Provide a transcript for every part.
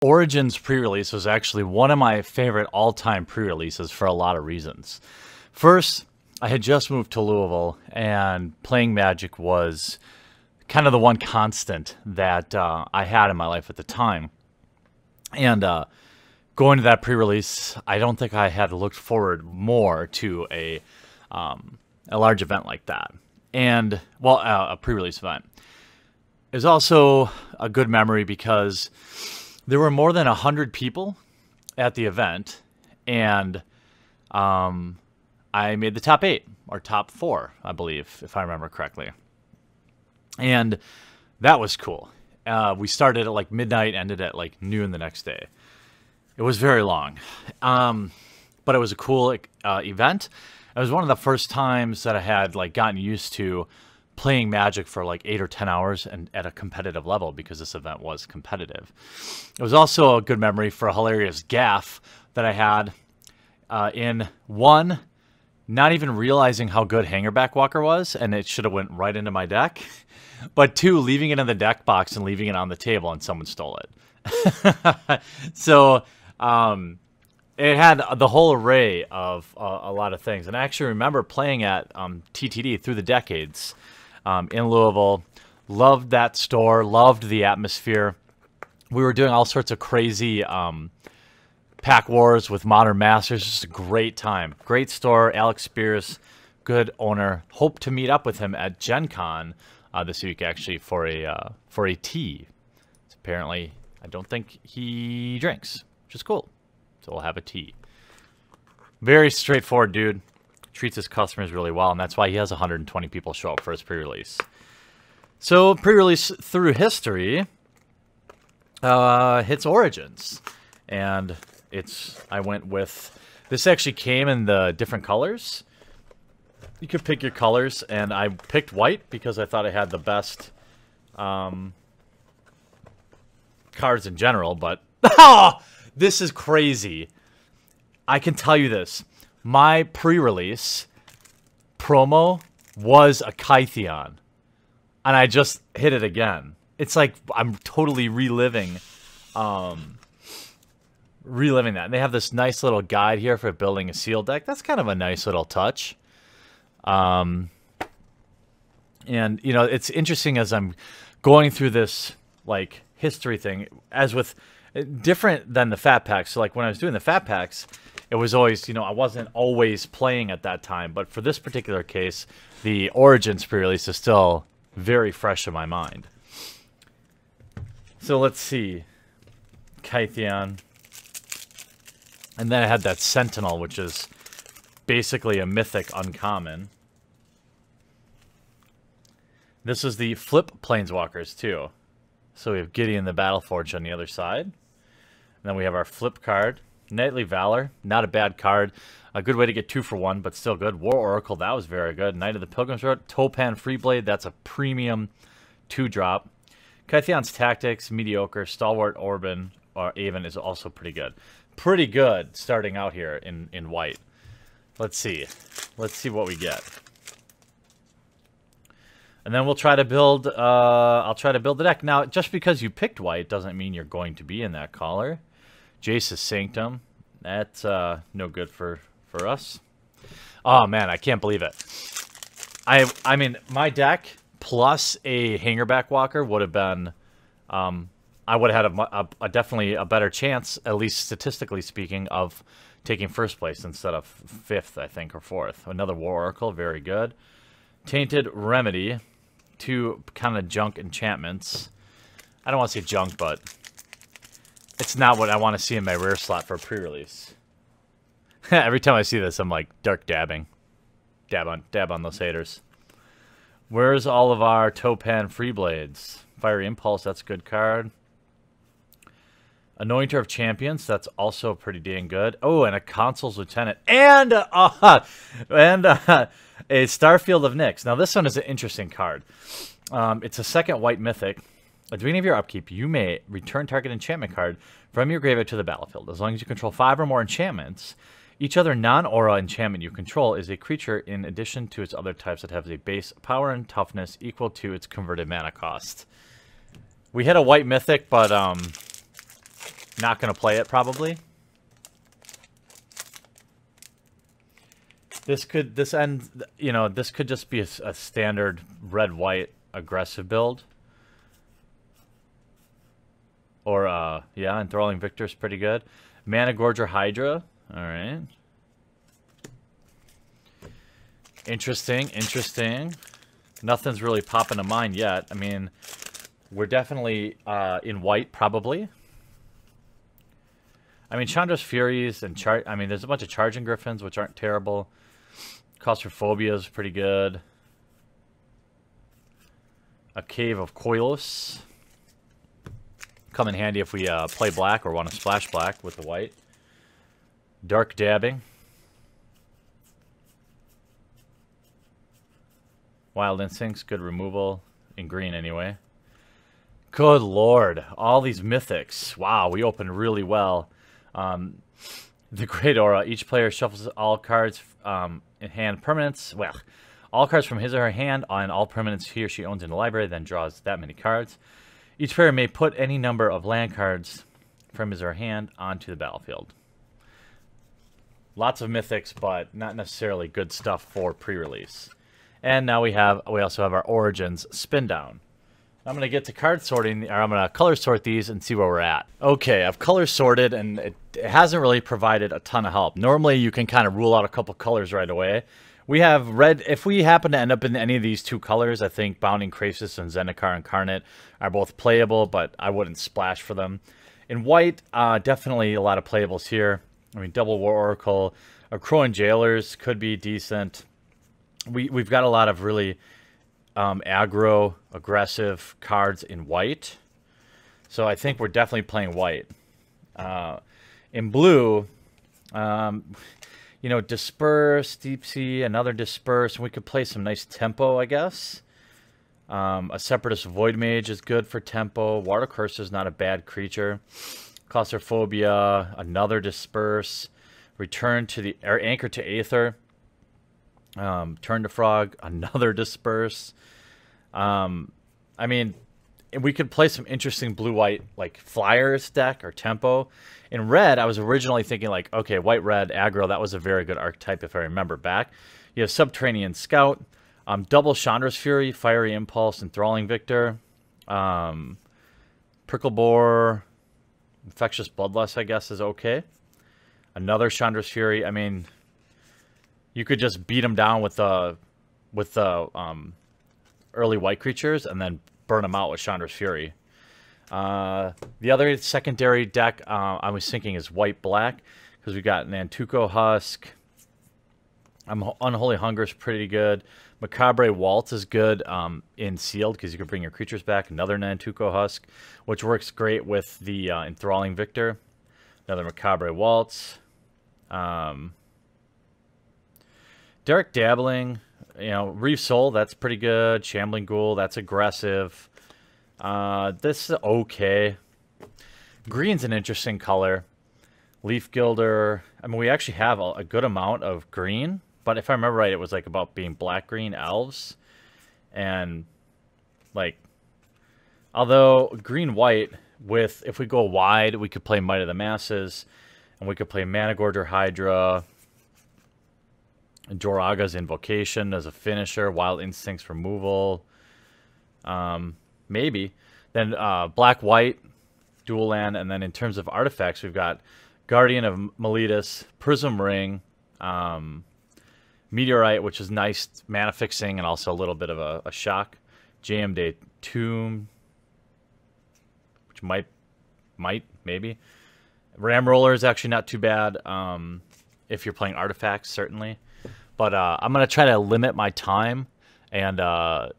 Origins pre-release was actually one of my favorite all-time pre-releases for a lot of reasons. First, I had just moved to Louisville, and playing Magic was kind of the one constant that I had in my life at the time. And going to that pre-release, I don't think I had looked forward more to a large event like that. And, well, a pre-release event. It was also a good memory because there were more than 100 people at the event, and I made the top 8, or top 4, I believe, if I remember correctly. And that was cool. We started at like midnight, ended at like noon the next day. It was very long, but it was a cool event. It was one of the first times that I had like gotten used to playing Magic for like 8 or 10 hours and at a competitive level, because this event was competitive. It was also a good memory for a hilarious gaffe that I had in one, not even realizing how good Hangerback Walker was, and it should have went right into my deck. But 2, leaving it in the deck box and leaving it on the table, and someone stole it. So it had the whole array of a lot of things. And I actually remember playing at TTD through the decades in Louisville. Loved that store, loved the atmosphere. We were doing all sorts of crazy pack wars with Modern Masters. Just a great time. Great store. Alex Spears, good owner. Hope to meet up with him at Gen Con this week, actually, for a tea. It's apparently, I don't think he drinks, which is cool. So we'll have a tea. Very straightforward dude. Treats his customers really well, and that's why he has 120 people show up for his pre-release. So pre-release through history hits Origins, and I went with, this actually came in the different colors. You could pick your colors, and I picked white because I thought it had the best cards in general, but this is crazy. I can tell you this. My pre-release promo was a Kytheon, and I just hit it again. It's like I'm totally reliving that. And they have this nice little guide here for building a seal deck. That's kind of a nice little touch. And, you know, it's interesting as I'm going through this, like, history thing, as with different than the fat packs. So, like, when I was doing the fat packs, it was always, you know, I wasn't always playing at that time. But for this particular case, the Origins pre-release is still very fresh in my mind. So let's see. Kytheon. And then I had that Sentinel, which is basically a mythic uncommon. This is the flip Planeswalkers, too. So we have Gideon the Battleforged on the other side. And then we have our flip card. Knightly Valor, not a bad card. A good way to get 2 for 1, but still good. War Oracle, that was very good. Knight of the Pilgrim's Road. Topan Freeblade, that's a premium 2-drop. Kytheon's Tactics, mediocre. Stalwart Orban, or Avon, is also pretty good. Pretty good starting out here in white. Let's see. Let's see what we get. And then we'll try to build, I'll try to build the deck. Now, just because you picked white doesn't mean you're going to be in that color. Jace's Sanctum. That's no good for us. Oh, man, I can't believe it. I mean, my deck plus a Hangerback Walker would have been... I would have had a definitely a better chance, at least statistically speaking, of taking first place instead of 5th, I think, or 4th. Another War Oracle, very good. Tainted Remedy. 2 kind of junk enchantments. I don't want to say junk, but... it's not what I want to see in my rare slot for a pre-release. Every time I see this, I'm like dark dabbing. Dab on those haters. Where's all of our Topan Freeblades? Fiery Impulse, that's a good card. Anointer of Champions, that's also pretty dang good. Oh, and a Consul's Lieutenant. And a Starfield of Nyx. Now, this one is an interesting card. It's a 2nd white mythic. At the beginning of your upkeep, you may return target enchantment card from your graveyard to the battlefield. As long as you control 5 or more enchantments, each other non-aura enchantment you control is a creature in addition to its other types that have a base power and toughness equal to its converted mana cost. We had a white mythic, but Not going to play it, probably. This could just be a standard red-white aggressive build. Or, yeah, Enthralling Victor's pretty good. Mana Gorger Hydra. Alright. Interesting, interesting. Nothing's really popping to mind yet. I mean, we're definitely in white, probably. I mean, Chandra's Furies and I mean, there's a bunch of Charging Griffins, which aren't terrible. Claustrophobia is pretty good. A Cave of Koilos. Come in handy if we play black or want to splash black with the white. Dark Dabbing. Wild Instincts, good removal. In green, anyway. Good lord. All these mythics. Wow, we opened really well. The Great Aura. Each player shuffles all cards in hand permanents. Well, all cards from his or her hand on all permanents he or she owns in the library, then draws that many cards. Each player may put any number of land cards from his or her hand onto the battlefield. Lots of mythics, but not necessarily good stuff for pre-release. And now we also have our Origins spin down. I'm going to get to card sorting, or I'm going to color sort these and see where we're at. Okay, I've color sorted, and it hasn't really provided a ton of help. Normally, you can kind of rule out a couple colors right away. We have red. If we happen to end up in any of these two colors, I think Bounding Krasis and Zendikar Incarnate are both playable, but I wouldn't splash for them. In white, definitely a lot of playables here. I mean, Double War Oracle, Crowan Jailers could be decent. We've got a lot of really aggro, aggressive cards in white. So I think we're definitely playing white. In blue, you know, Disperse, Deep Sea, another Disperse. And we could play some nice tempo, I guess. A Separatist Void Mage is good for tempo. Water Curse is not a bad creature. Claustrophobia, another Disperse. Return to the Anchor to Aether. Turn to Frog, another Disperse. I mean, we could play some interesting blue-white, like, Flyers deck or tempo. In red, I was originally thinking, like, okay, white-red, aggro, that was a very good archetype if I remember back. You have Subterranean Scout, double Chandra's Fury, Fiery Impulse, Enthralling Victor, Prickle Boar, Infectious Bloodlust, I guess, is okay. Another Chandra's Fury. I mean, you could just beat them down with the early white creatures and then burn them out with Chandra's Fury. The other secondary deck I was thinking is white-black because we got Nantuko Husk. Unholy Hunger is pretty good. Macabre Waltz is good in sealed because you can bring your creatures back. Another Nantuko Husk, which works great with the Enthralling Victor. Another Macabre Waltz. Dark Dabbling, you know, Reef Soul, that's pretty good. Shambling Ghoul, that's aggressive. This is okay. Green's an interesting color. Leaf Gilder. I mean, we actually have a good amount of green, but if I remember right, it was like about being black-green elves. And, like, although green-white, with, if we go wide, we could play Might of the Masses, and we could play Mana Gorger Hydra, Joraga's Invocation as a finisher, Wild Instincts removal, maybe. Then black-white, dual land, and then in terms of artifacts, we've got Guardian of Meletus, Prism Ring, Meteorite, which is nice mana fixing and also a little bit of a shock, JM Day Tomb, which maybe. Ram Roller is actually not too bad if you're playing artifacts, certainly. But I'm going to try to limit my time and to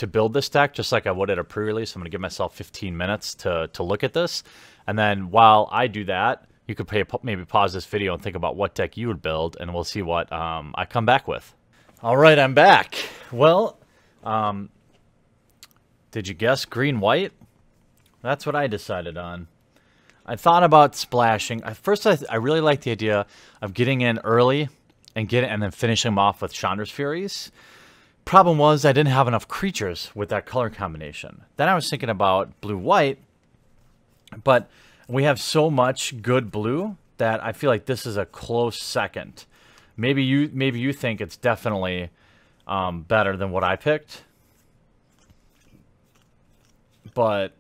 build this deck, just like I would at a pre-release. I'm going to give myself 15 minutes to look at this. And then while I do that, you could maybe pause this video and think about what deck you would build, and we'll see what I come back with. All right, I'm back. Well, did you guess green-white? That's what I decided on. I thought about splashing. At first, I really liked the idea of getting in early and then finishing them off with Chandra's Furies. Problem was I didn't have enough creatures with that color combination. Then I was thinking about blue-white, but We have so much good blue that I feel like this is a close second. Maybe you think it's definitely better than what I picked. But,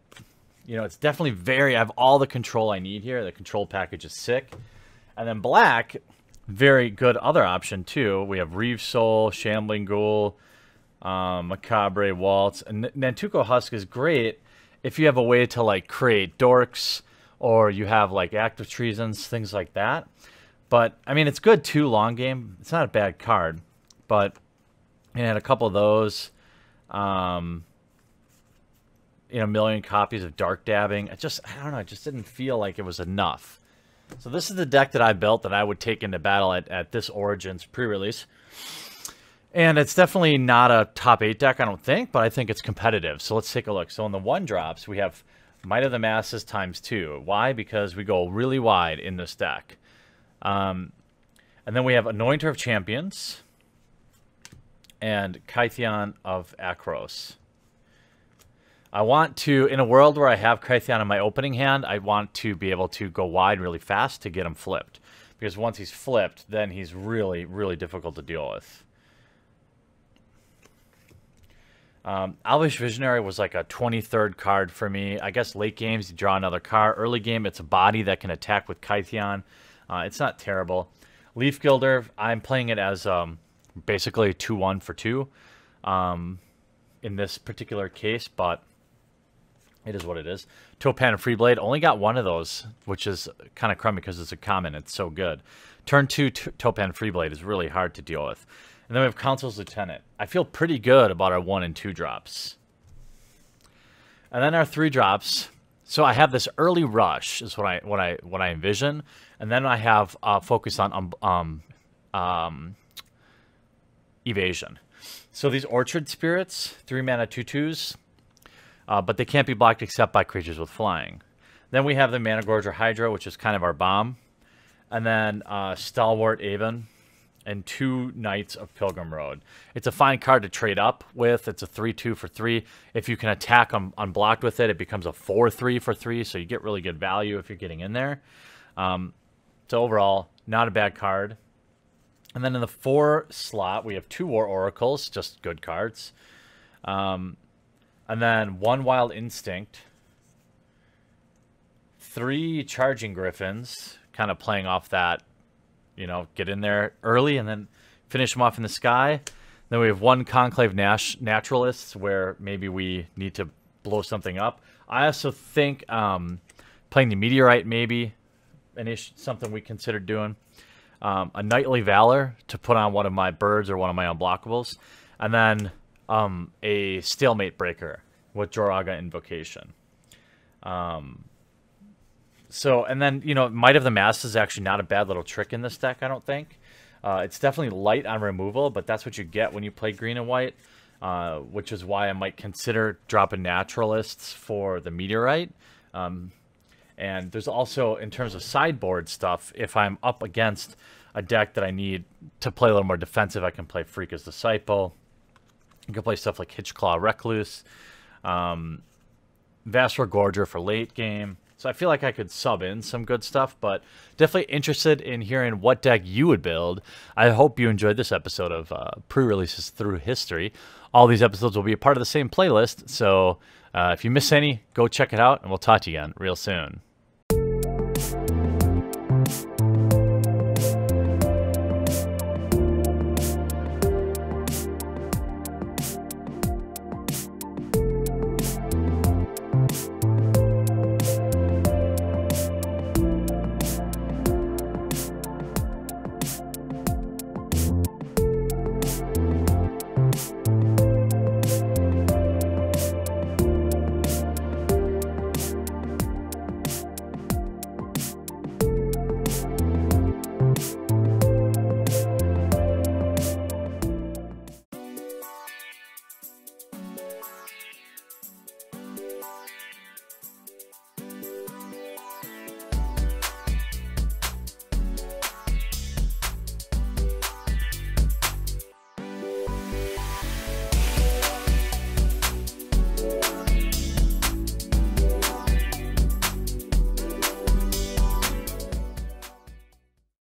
you know, it's definitely I have all the control I need here. The control package is sick. And then black, very good other option too. We have Reeve Soul, Shambling Ghoul, Macabre Waltz. And Nantuko Husk is great if you have a way to, like, create dorks, or you have, like, active treasons, things like that. But, I mean, it's good too, long game. It's not a bad card. But, you know, had a couple of those. You know, a million copies of Dark Dabbing. I don't know, it just didn't feel like it was enough. So this is the deck that I built that I would take into battle at this Origins pre-release. And it's definitely not a top 8 deck, I don't think, but I think it's competitive. So let's take a look. So in the 1-drops, we have Might of the Masses ×2. Why? Because we go really wide in this deck. And then we have Anointer of Champions and Kytheon of Akros. I want to, in a world where I have Kytheon in my opening hand, I want to be able to go wide really fast to get him flipped. Because once he's flipped, then he's really, really difficult to deal with. Elvish Visionary was like a 23rd card for me. I guess late games, you draw another card. Early game, it's a body that can attack with Kytheon. It's not terrible. Leaf Gilder, I'm playing it as basically a 2-1 for 2 in this particular case, but it is what it is. Topan and Freeblade, only got one of those, which is kind of crummy because it's a common. It's so good. Turn 2 Topan and Freeblade is really hard to deal with. And then we have Council's Lieutenant. I feel pretty good about our 1 and 2 drops. And then our 3 drops. So I have this early rush is what I envision, and then I have focus on evasion. So these Orchard Spirits, 3 mana 2/2s, but they can't be blocked except by creatures with flying. Then we have the Managorger Hydra, which is kind of our bomb, and then Stalwart Avon, and 2 Knights of Pilgrim Road. It's a fine card to trade up with. It's a 3/2 for 3. If you can attack them unblocked with it, it becomes a 4/3 for 3, so you get really good value if you're getting in there. So overall, not a bad card. And then in the 4 slot, we have 2 War Oracles, just good cards. And then 1 Wild Instinct, 3 Charging Griffins, kind of playing off that, you know, get in there early and then finish them off in the sky. Then we have 1 Conclave Naturalists, where maybe we need to blow something up. I also think playing the Meteorite maybe something we considered doing. A Knightly Valor to put on one of my birds or one of my unblockables. And then a Stalemate Breaker with Joraga Invocation. So, and then, you know, Might of the Masses is actually not a bad little trick in this deck, I don't think. It's definitely light on removal, but that's what you get when you play green and white, which is why I might consider dropping Naturalists for the Meteorite. And there's also, in terms of sideboard stuff, if I'm up against a deck that I need to play a little more defensive, I can play Freaka's Disciple. You can play stuff like Hitchclaw Recluse, Vasral Gorger for late game. So I feel like I could sub in some good stuff, but definitely interested in hearing what deck you would build. I hope you enjoyed this episode of pre-releases through history. All these episodes will be a part of the same playlist, so if you miss any, go check it out, and we'll talk to you again real soon.